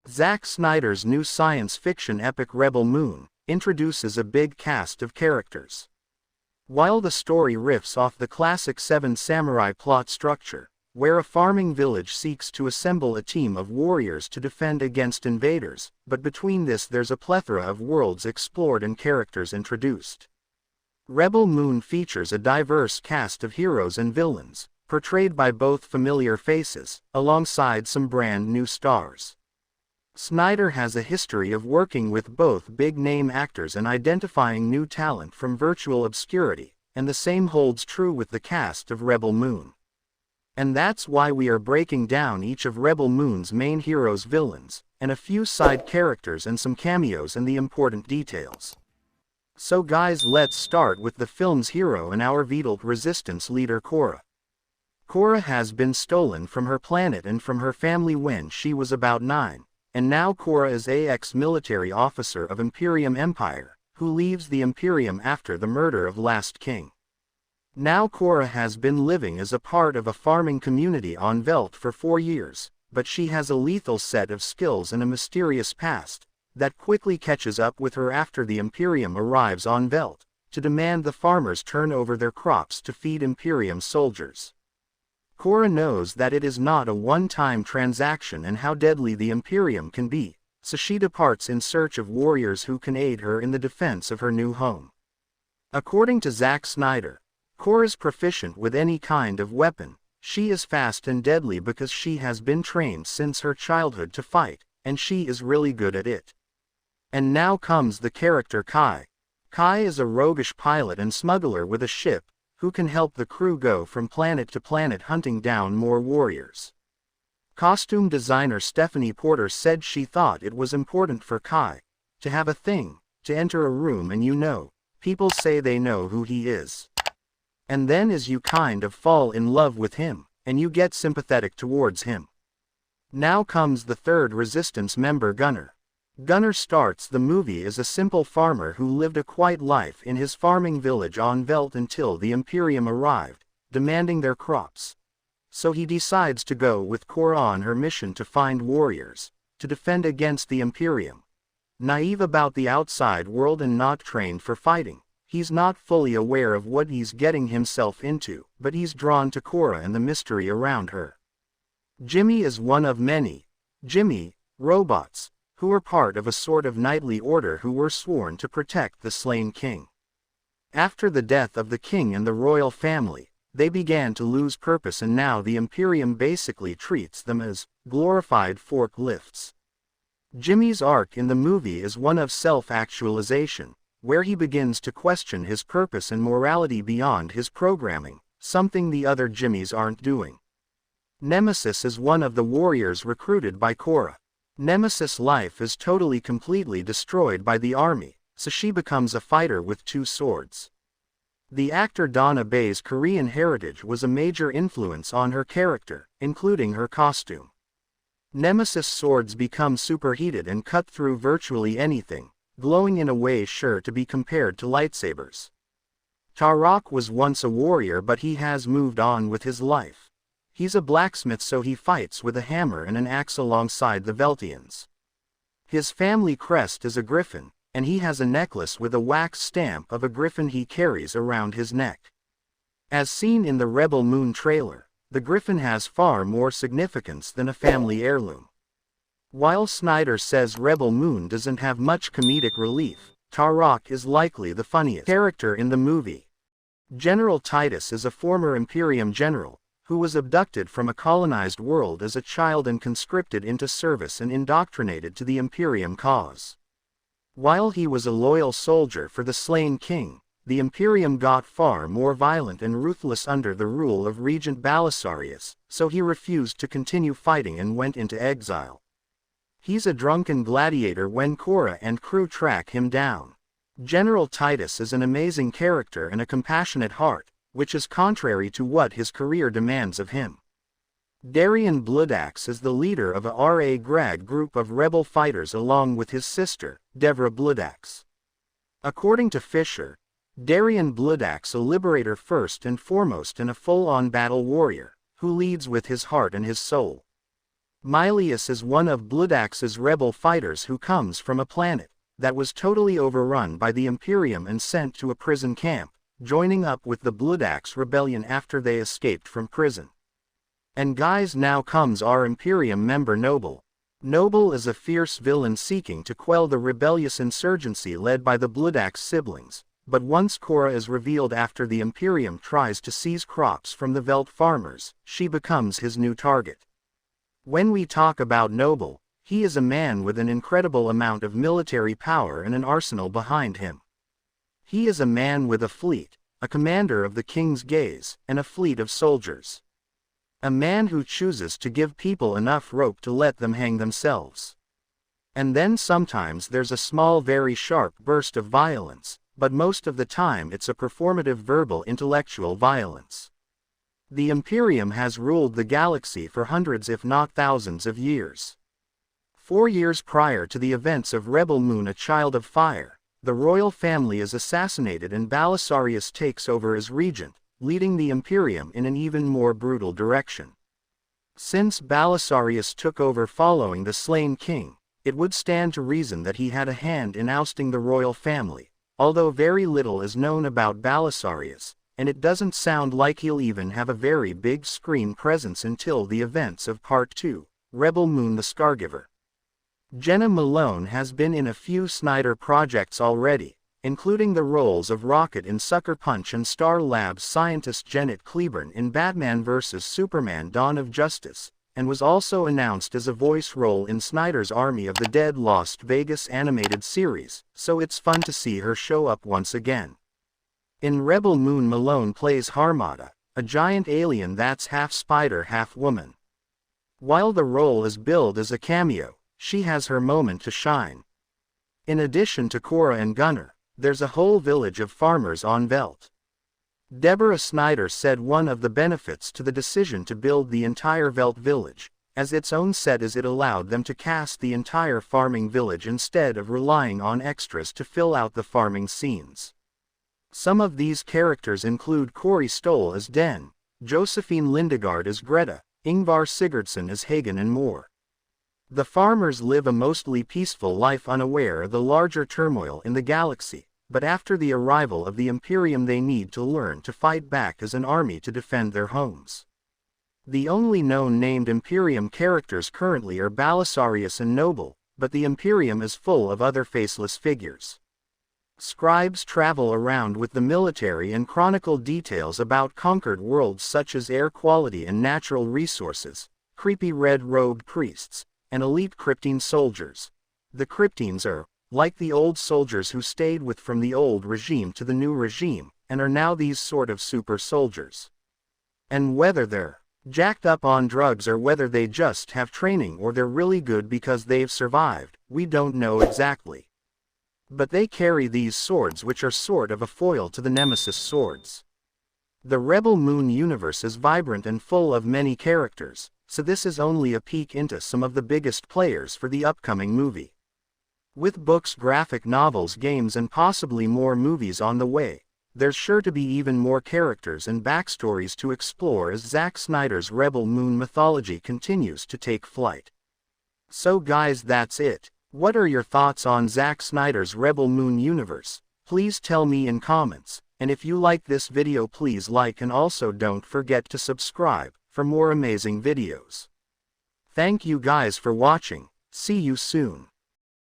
Zack Snyder's new science fiction epic Rebel Moon introduces a big cast of characters. While the story riffs off the classic Seven Samurai plot structure, where a farming village seeks to assemble a team of warriors to defend against invaders, but between this there's a plethora of worlds explored and characters introduced. Rebel Moon features a diverse cast of heroes and villains, portrayed by both familiar faces, alongside some brand new stars. Snyder has a history of working with both big-name actors and identifying new talent from virtual obscurity, and the same holds true with the cast of Rebel Moon. And that's why we are breaking down each of Rebel Moon's main heroes' villains, and a few side characters and some cameos and the important details. So guys, let's start with the film's hero and our Vital Resistance leader Cora. Cora has been stolen from her planet and from her family when she was about 9. And now Cora is a ex-military officer of Imperium Empire, who leaves the Imperium after the murder of last king. Now Cora has been living as a part of a farming community on Velt for 4 years, but she has a lethal set of skills and a mysterious past that quickly catches up with her after the Imperium arrives on Velt, to demand the farmers turn over their crops to feed Imperium soldiers. Cora knows that it is not a one-time transaction and how deadly the Imperium can be, so she departs in search of warriors who can aid her in the defense of her new home. According to Zack Snyder, Cora's proficient with any kind of weapon. She is fast and deadly because she has been trained since her childhood to fight, and she is really good at it. And now comes the character Kai. Kai is a roguish pilot and smuggler with a ship, who can help the crew go from planet to planet hunting down more warriors. Costume designer Stephanie Porter said she thought it was important for Kai to have a thing, to enter a room and people say they know who he is. And then as you kind of fall in love with him, and you get sympathetic towards him. Now comes the third Resistance member Gunner. Gunner starts the movie as a simple farmer who lived a quiet life in his farming village on Velt until the Imperium arrived, demanding their crops. So he decides to go with Cora on her mission to find warriors, to defend against the Imperium. Naive about the outside world and not trained for fighting, he's not fully aware of what he's getting himself into, but he's drawn to Cora and the mystery around her. Jimmy is one of many robots, who are part of a sort of knightly order who were sworn to protect the slain king. After the death of the king and the royal family, they began to lose purpose, and now the Imperium basically treats them as glorified forklifts. Jimmy's arc in the movie is one of self-actualization, where he begins to question his purpose and morality beyond his programming, something the other Jimmys aren't doing. Nemesis is one of the warriors recruited by Cora. Nemesis' life is completely destroyed by the army, so she becomes a fighter with 2 swords. The actor Donna Bay's Korean heritage was a major influence on her character, including her costume. Nemesis' swords become superheated and cut through virtually anything, glowing in a way sure to be compared to lightsabers. Tarok was once a warrior, but he has moved on with his life. He's a blacksmith, so he fights with a hammer and an axe alongside the Veltians. His family crest is a griffin, and he has a necklace with a wax stamp of a griffin he carries around his neck. As seen in the Rebel Moon trailer, the griffin has far more significance than a family heirloom. While Snyder says Rebel Moon doesn't have much comedic relief, Tarok is likely the funniest character in the movie. General Titus is a former Imperium general, who was abducted from a colonized world as a child and conscripted into service and indoctrinated to the Imperium cause. While he was a loyal soldier for the slain king, the Imperium got far more violent and ruthless under the rule of Regent Belisarius, so he refused to continue fighting and went into exile. He's a drunken gladiator when Cora and crew track him down. General Titus is an amazing character and a compassionate heart, which is contrary to what his career demands of him. Darian Bloodaxe is the leader of a R.A. Grad group of rebel fighters along with his sister, Devra Bloodaxe. According to Fisher, Darian Bloodaxe a liberator first and foremost and a full-on battle warrior, who leads with his heart and his soul. Mylius is one of Bloodaxe's rebel fighters who comes from a planet that was totally overrun by the Imperium and sent to a prison camp, joining up with the Bloodaxe rebellion after they escaped from prison. And guys, now comes our Imperium member Noble. Noble is a fierce villain seeking to quell the rebellious insurgency led by the Bloodaxe siblings, but once Cora is revealed after the Imperium tries to seize crops from the Veld farmers, she becomes his new target. When we talk about Noble, he is a man with an incredible amount of military power and an arsenal behind him. He is a man with a fleet, a commander of the King's Gaze, and a fleet of soldiers. A man who chooses to give people enough rope to let them hang themselves. And then sometimes there's a small, very sharp burst of violence, but most of the time it's a performative verbal intellectual violence. The Imperium has ruled the galaxy for hundreds if not thousands of years. 4 years prior to the events of Rebel Moon, a child of fire, the royal family is assassinated and Belisarius takes over as regent, leading the Imperium in an even more brutal direction. Since Belisarius took over following the slain king, it would stand to reason that he had a hand in ousting the royal family, although very little is known about Belisarius, and it doesn't sound like he'll even have a very big screen presence until the events of Part 2, Rebel Moon: The Scargiver. Jenna Malone has been in a few Snyder projects already, including the roles of Rocket in Sucker Punch and Star Labs scientist Janet Cleburne in Batman vs. Superman: Dawn of Justice, and was also announced as a voice role in Snyder's Army of the Dead Las Vegas animated series, so it's fun to see her show up once again. In Rebel Moon, Malone plays Harmada, a giant alien that's half spider, half woman. While the role is billed as a cameo, she has her moment to shine. In addition to Cora and Gunnar, there's a whole village of farmers on Veld. Deborah Snyder said one of the benefits to the decision to build the entire Veld village as its own set is it allowed them to cast the entire farming village instead of relying on extras to fill out the farming scenes. Some of these characters include Corey Stoll as Den, Josephine Lindegard as Greta, Ingvar Sigurdsson as Hagen, and more. The farmers live a mostly peaceful life, unaware of the larger turmoil in the galaxy, but after the arrival of the Imperium they need to learn to fight back as an army to defend their homes. The only known named Imperium characters currently are Belisarius and Noble, but the Imperium is full of other faceless figures. Scribes travel around with the military and chronicle details about conquered worlds such as air quality and natural resources, creepy red-robed priests, and elite Kryptine soldiers. The Kryptines are, like the old soldiers who stayed with from the old regime to the new regime, and are now these sort of super soldiers. And whether they're jacked up on drugs or whether they just have training or they're really good because they've survived, we don't know exactly. But they carry these swords, which are sort of a foil to the Nemesis swords. The Rebel Moon universe is vibrant and full of many characters, so this is only a peek into some of the biggest players for the upcoming movie. With books, graphic novels, games, and possibly more movies on the way, there's sure to be even more characters and backstories to explore as Zack Snyder's Rebel Moon mythology continues to take flight. So guys, that's it. What are your thoughts on Zack Snyder's Rebel Moon universe? Please tell me in comments, and if you like this video please like and also don't forget to subscribe for more amazing videos. Thank you guys for watching. See you soon.